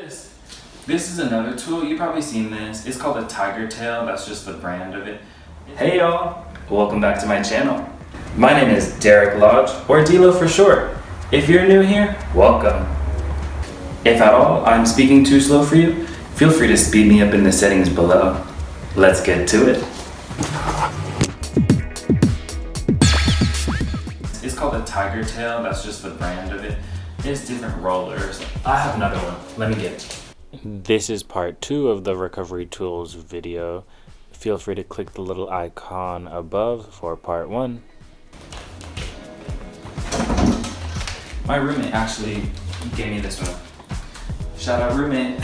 this? This is another tool, you've probably seen this. It's called a tiger tail, that's just the brand of it. Hey y'all, welcome back to my channel. My name is Derek Lodge, or Dilo for short. If you're new here, welcome. If at all I'm speaking too slow for you, feel free to speed me up in the settings below. Let's get to it. It's called a tiger tail, that's just the brand of it. It's different rollers. I have another one, let me get it. This is part 2 of the recovery tools video. Feel free to click the little icon above for part 1. My roommate actually gave me this one. Shout out roommate.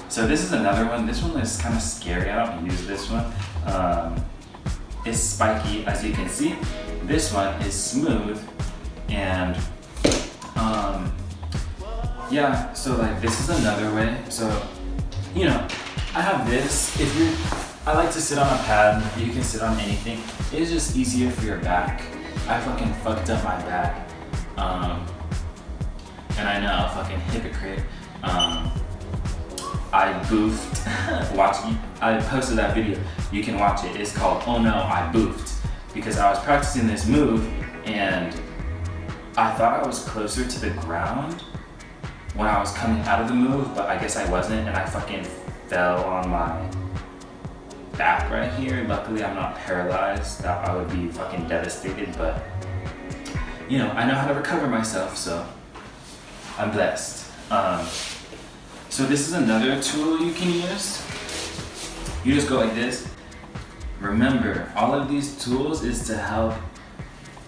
So this is another one. This one is kind of scary. I don't use this one. It's spiky, as you can see. This one is smooth and yeah, so like this is another way. So, you know, I have this. I like to sit on a pad. You can sit on anything. It's just easier for your back. I fucking fucked up my back. And I know, fucking hypocrite. I boofed. I posted that video. You can watch it. It's called Oh No, I Boofed. Because I was practicing this move and I thought I was closer to the ground when I was coming out of the move, but I guess I wasn't, and I fucking fell on my back right here. Luckily, I'm not paralyzed. That I would be fucking devastated, but you know, I know how to recover myself, so I'm blessed. So this is another tool you can use. You just go like this. Remember, all of these tools is to help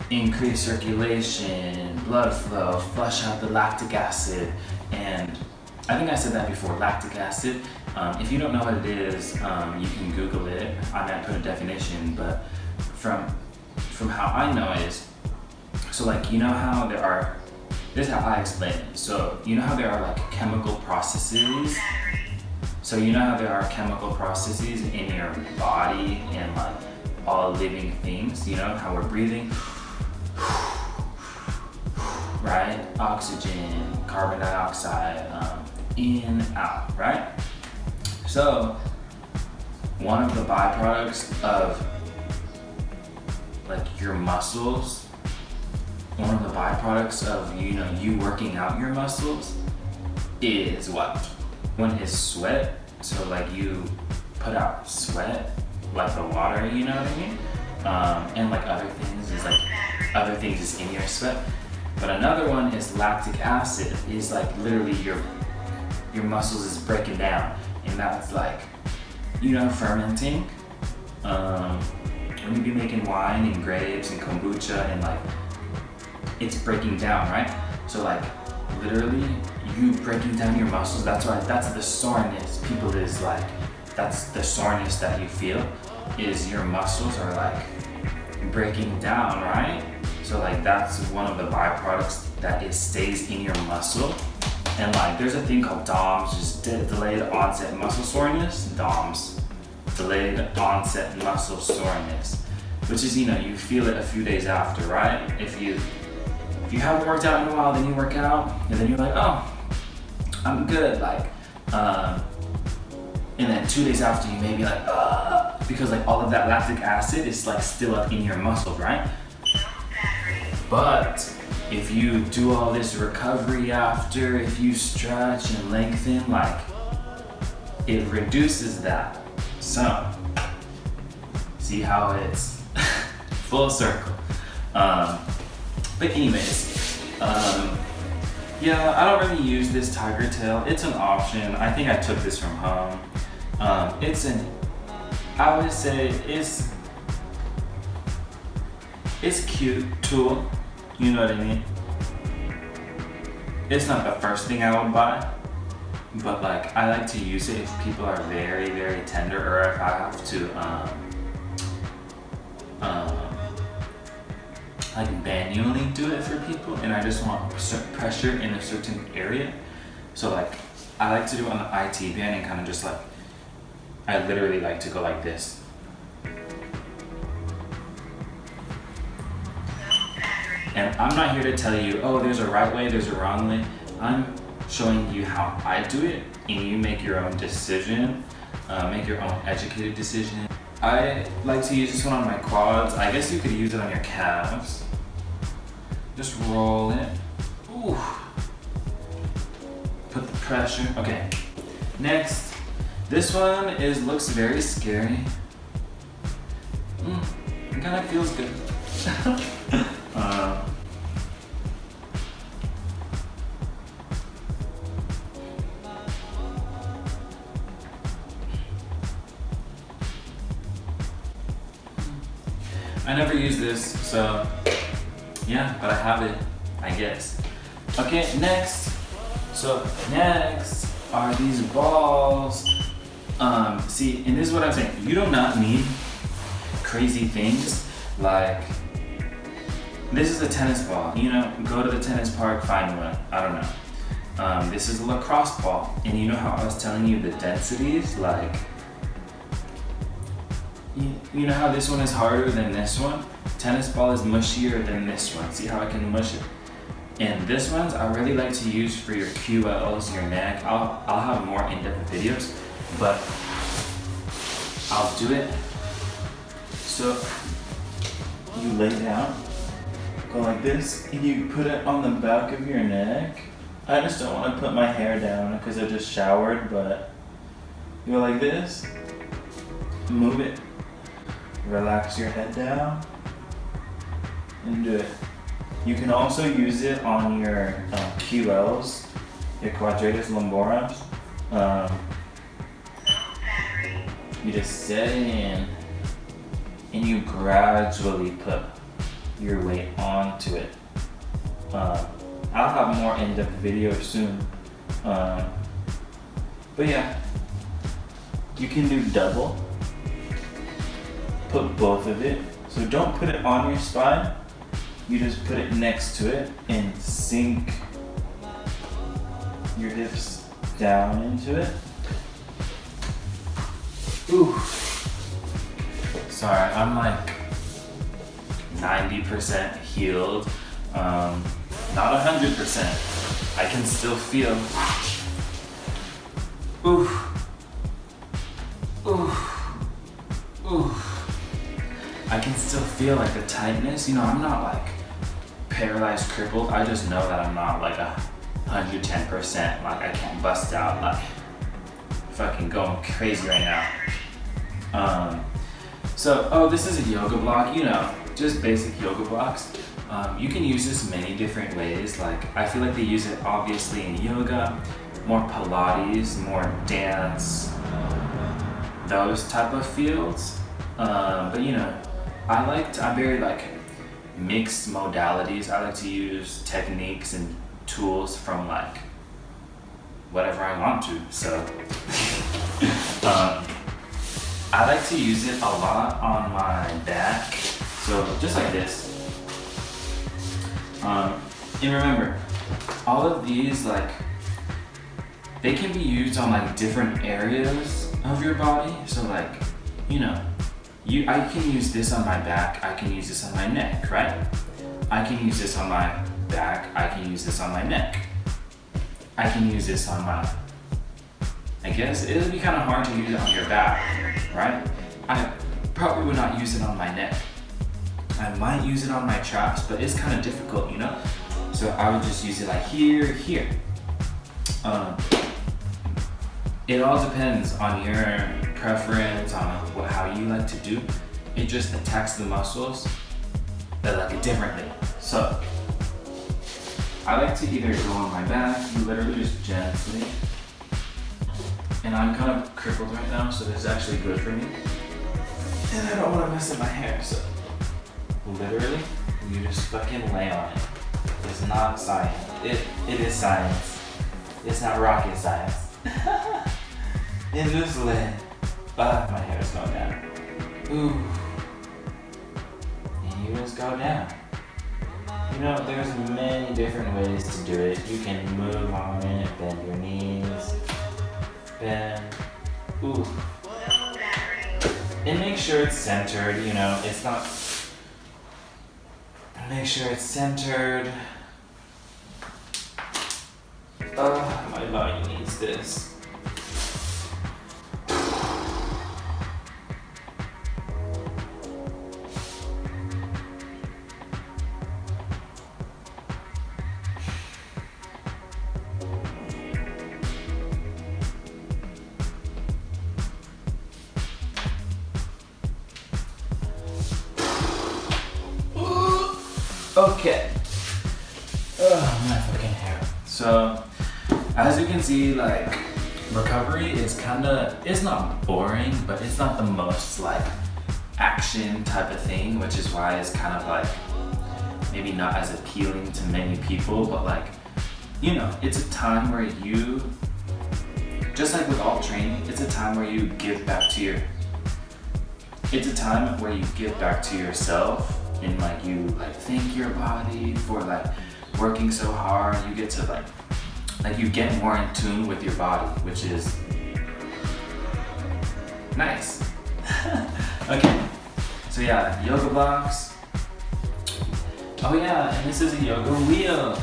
increase circulation, blood flow, flush out the lactic acid, and I think I said that before, lactic acid. If you don't know what it is, you can Google it. I might put a definition, but from how I know is, so like, you know how there are, this is how I explain it. So you know how there are like chemical processes? So you know how there are chemical processes in your body and like all living things, you know, how we're breathing, right? Oxygen, carbon dioxide, in, out, right? So one of the byproducts of like your muscles, one of the byproducts of, you know, you working out your muscles is what? One is sweat. So like you put out sweat, like the water, you know what I mean? And like other things is in your sweat. But another one is lactic acid. Is like literally your muscles is breaking down, and that's like, you know, fermenting. When you be making wine and grapes and kombucha and like it's breaking down, right? So like literally you breaking down your muscles. That's the soreness. People is like, that's the soreness that you feel, is your muscles are like breaking down, right? So like that's one of the byproducts that it stays in your muscle. And like there's a thing called DOMS, just delayed onset muscle soreness. DOMS, delayed onset muscle soreness, which is, you know, you feel it a few days after, right? If you haven't worked out in a while, then you work out, and then you're like, oh, I'm good, like, and then 2 days after you may be like, because like all of that lactic acid is like still up in your muscles, right? But if you do all this recovery after, if you stretch and lengthen, like it reduces that. So, see how it's full circle. But anyways, yeah, I don't really use this tiger tail. It's an option. I think I took this from home. I would say it's cute tool. You know what I mean? It's not the first thing I would buy, but like I like to use it if people are very, very tender, or if I have to like manually do it for people and I just want pressure in a certain area. So like I like to do it on the IT band and kind of just like, I literally like to go like this. And I'm not here to tell you, oh, there's a right way, there's a wrong way. I'm showing you how I do it, and you make your own decision, make your own educated decision. I like to use this one on my quads. I guess you could use it on your calves. Just roll it. Ooh. Put the pressure. Okay. Next, this one looks very scary. It kind of feels good. I never use this, so yeah, but I have it, I guess. Okay, next. So next are these balls. See, and this is what I'm saying. You do not need crazy things like, this is a tennis ball. You know, go to the tennis park, find one. I don't know. This is a lacrosse ball. And you know how I was telling you the densities? Like, you know how this one is harder than this one? Tennis ball is mushier than this one. See how I can mush it? And this ones I really like to use for your QLs, your neck. I'll have more in-depth videos, but I'll do it. So you lay down, go like this, and you put it on the back of your neck. I just don't want to put my hair down because I just showered, but you go like this, move it, relax your head down, and do it. You can also use it on your QLs, your quadratus lumborum. You just set it in, and you gradually put your weight onto it. I'll have more in-depth video soon. But yeah, you can do double. Put both of it. So don't put it on your spine. You just put it next to it and sink your hips down into it. Ooh. Sorry, I'm like 90% healed. Not 100%. I can still feel. Ooh. Ooh. Ooh. I can still feel like the tightness. You know, I'm not like paralyzed, crippled. I just know that I'm not like 110%. Like I can't bust out like fucking going crazy right now. This is a yoga block. You know, just basic yoga blocks. You can use this many different ways. Like I feel like they use it obviously in yoga, more Pilates, more dance, those type of fields. But you know, I'm very like mixed modalities. I like to use techniques and tools from like whatever I want to. So I like to use it a lot on my back. So just like this. And remember, all of these like they can be used on like different areas of your body. So like, you know, I can use this on my back, I can use this on my neck, right? I can use this on my back, I can use this on my neck. I can use this on my, I guess it'll be kind of hard to use it on your back, right? I probably would not use it on my neck. I might use it on my traps, but it's kind of difficult, you know? So I would just use it like here. It all depends on your preference, on how you like to do. It just attacks the muscles that like it differently. So I like to either go on my back, literally just gently. And I'm kind of crippled right now, so this is actually good for me. And I don't want to mess up my hair, so literally, you just fucking lay on it. It's not science. It is science. It's not rocket science. And just lay. My hair is going down. Ooh. And you just go down. You know, there's many different ways to do it. You can move on it, bend your knees, bend. Ooh. And make sure it's centered, you know, it's not. Make sure it's centered. My body needs this. Okay. My fucking hair. So, as you can see, like, recovery is it's not boring, but it's not the most, like, action type of thing, which is why it's kind of, like, maybe not as appealing to many people, but, like, you know, it's a time where you, just like with all training, it's a time where you give back to yourself. And like you like thank your body for like working so hard. You get to like you get more in tune with your body, which is nice. Okay, so yeah, yoga blocks. Oh yeah, and this is a yoga wheel.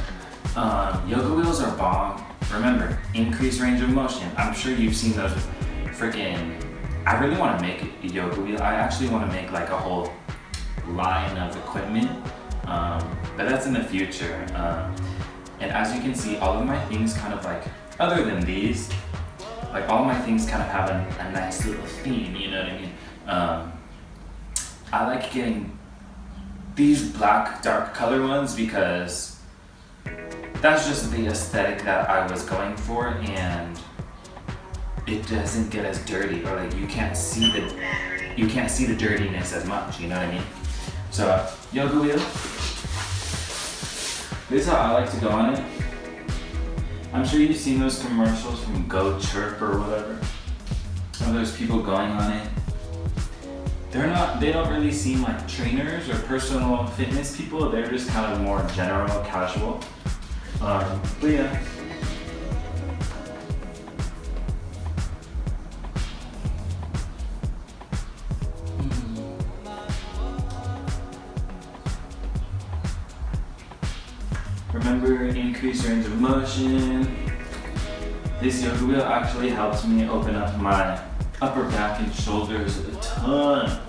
Yoga wheels are bomb. Remember, increased range of motion. I'm sure you've seen those freaking. I really want to make a yoga wheel. I actually want to make like a whole line of equipment, but that's in the future. And as you can see, all of my things kind of like, other than these, like all my things kind of have a nice little theme, you know what I mean? I like getting these black dark color ones because that's just the aesthetic that I was going for, and it doesn't get as dirty, or like you can't see the dirtiness as much, you know what I mean? So, yoga wheel. This is how I like to go on it. I'm sure you've seen those commercials from Go Chirp or whatever. Or those people going on it. They don't really seem like trainers or personal fitness people. They're just kind of more general, casual. But yeah. Remember, increased range of motion. This yoga wheel actually helps me open up my upper back and shoulders a ton.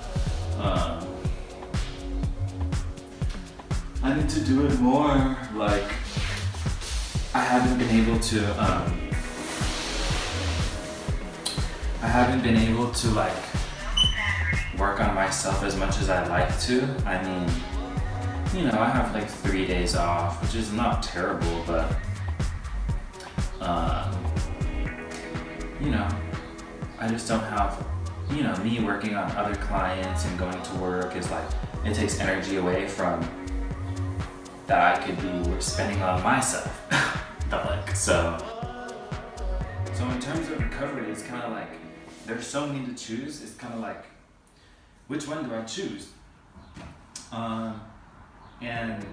I need to do it more. Like, I haven't been able to like work on myself as much as I'd like to. I mean, you know, I have like 3 days off, which is not terrible, but you know, I just don't have, you know, me working on other clients and going to work is like, it takes energy away from that I could be spending on myself. So in terms of recovery, it's kind of like, there's so many to choose. It's kind of like, which one do I choose? And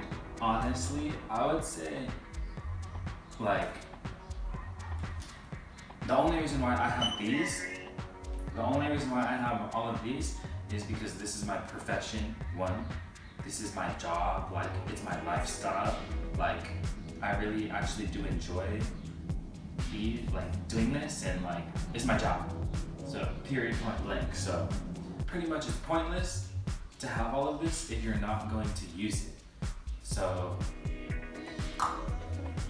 honestly, I would say, like, the only reason why I have all of these is because this is my profession, one. This is my job, like, it's my lifestyle. Like, I really actually do enjoy doing this, and like, it's my job. So, period, point blank. So, pretty much it's pointless to have all of this if you're not going to use it. So,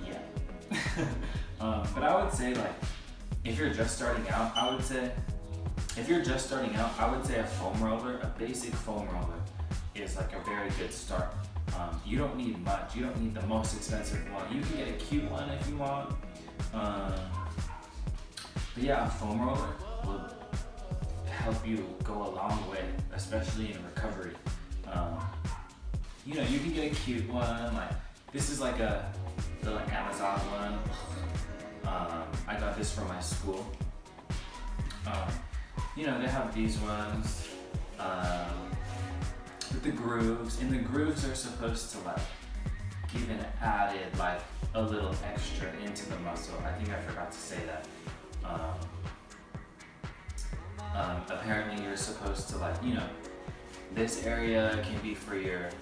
yeah. But I would say, like, if you're just starting out, I would say a foam roller, a basic foam roller is like a very good start. You don't need much. You don't need the most expensive one. You can get a cute one if you want. But yeah, a foam roller will help you go a long way, especially in recovery. You know, you can get a cute one. Like, this is like the Amazon one. I got this from my school. You know, they have these ones with the grooves, and the grooves are supposed to like give an added, like, a little extra into the muscle. I think I forgot to say that. Apparently you're supposed to, like, you know, this area can be for it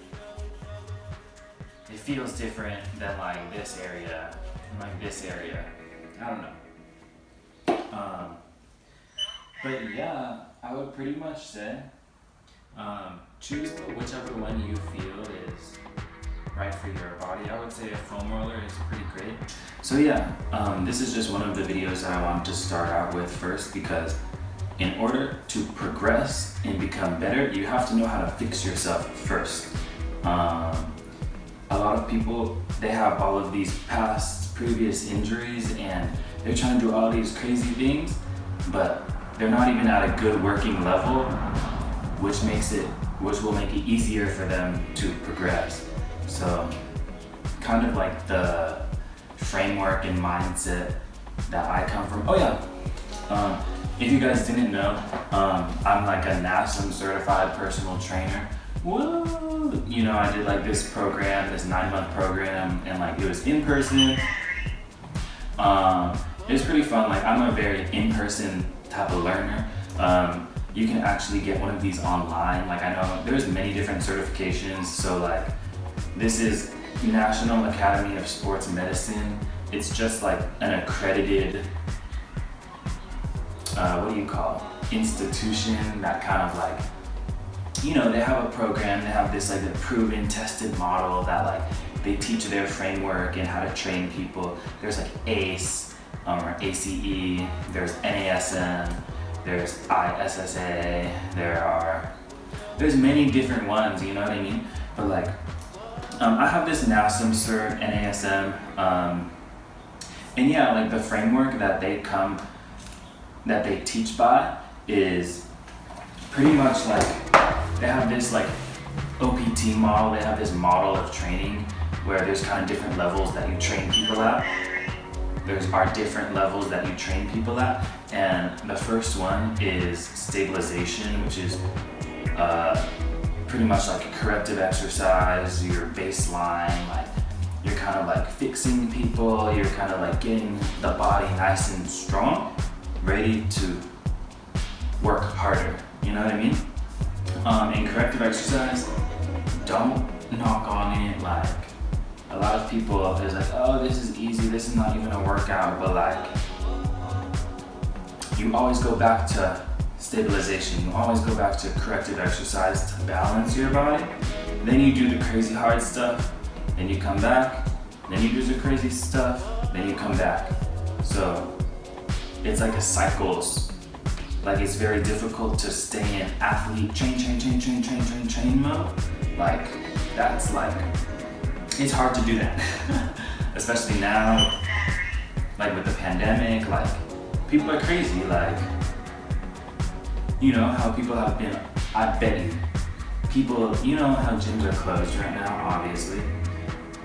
feels different than like this area. in like this area. I don't know. But yeah, I would pretty much say choose whichever one you feel is right for your body. I would say a foam roller is pretty great. So yeah, this is just one of the videos that I want to start out with first, because in order to progress and become better, you have to know how to fix yourself first. A lot of people, they have all of these previous injuries, and they're trying to do all these crazy things, but they're not even at a good working level, which will make it easier for them to progress. So kind of like the framework and mindset that I come from. Oh yeah, if you guys didn't know, I'm like a NASM certified personal trainer. Woo! You know, I did like this program, this 9-month program, and like it was in person. It was pretty fun. Like, I'm a very in-person type of learner. You can actually get one of these online. Like, I know there's many different certifications. So like, this is National Academy of Sports Medicine. It's just like an accredited, institution that kind of like, you know, they have a program, they have this like a proven, tested model that like they teach their framework and how to train people. There's like ACE, or ACE, there's NASM, there's ISSA, there's many different ones, you know what I mean? But like, I have this NASM cert, NASM, and yeah, like the framework that they teach by is pretty much like, they have this like OPT model, they have this model of training where there's kind of different levels that you train people at. Are different levels that you train people at, and the first one is stabilization, which is pretty much like a corrective exercise, your baseline, like you're kind of like fixing people, you're kind of like getting the body nice and strong, ready to work harder, you know what I mean? In corrective exercise, don't knock on it. Like, a lot of people is like, oh, this is easy, this is not even a workout, but like, you always go back to stabilization, you always go back to corrective exercise to balance your body. Then you do the crazy hard stuff, then you come back, then you do the crazy stuff, then you come back. So it's like a cycles. Like, it's very difficult to stay in athlete train mode. Like, that's like, it's hard to do that. Especially now, like with the pandemic, like people are crazy. Like, you know how people have been, I bet you, people, you know how gyms are closed right now, obviously.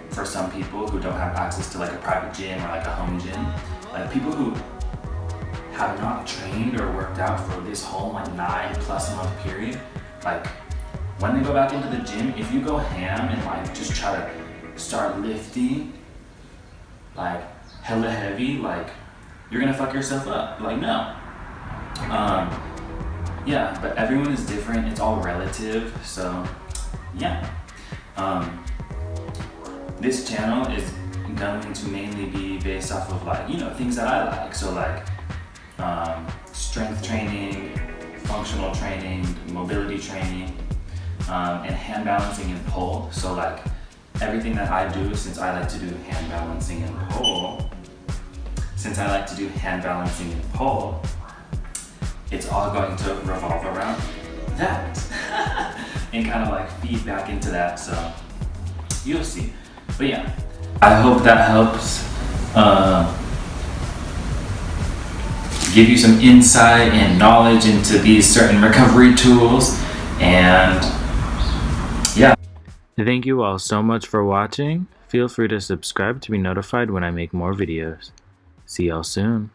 For some people who don't have access to like a private gym or like a home gym, like people who have not trained or worked out for this whole like 9+ month period, like when they go back into the gym, if you go ham and like just try to start lifting like hella heavy, like you're gonna fuck yourself up. Like, no. Yeah, but everyone is different, it's all relative. So yeah, this channel is going to mainly be based off of like, you know, things that I like. So like strength training, functional training, mobility training, and hand balancing and pull. So like everything that I do, since I like to do hand balancing and pull, it's all going to revolve around that and kind of like feed back into that. So you'll see. But yeah, I hope that helps give you some insight and knowledge into these certain recovery tools. And yeah. Thank you all so much for watching. Feel free to subscribe to be notified when I make more videos. See y'all soon.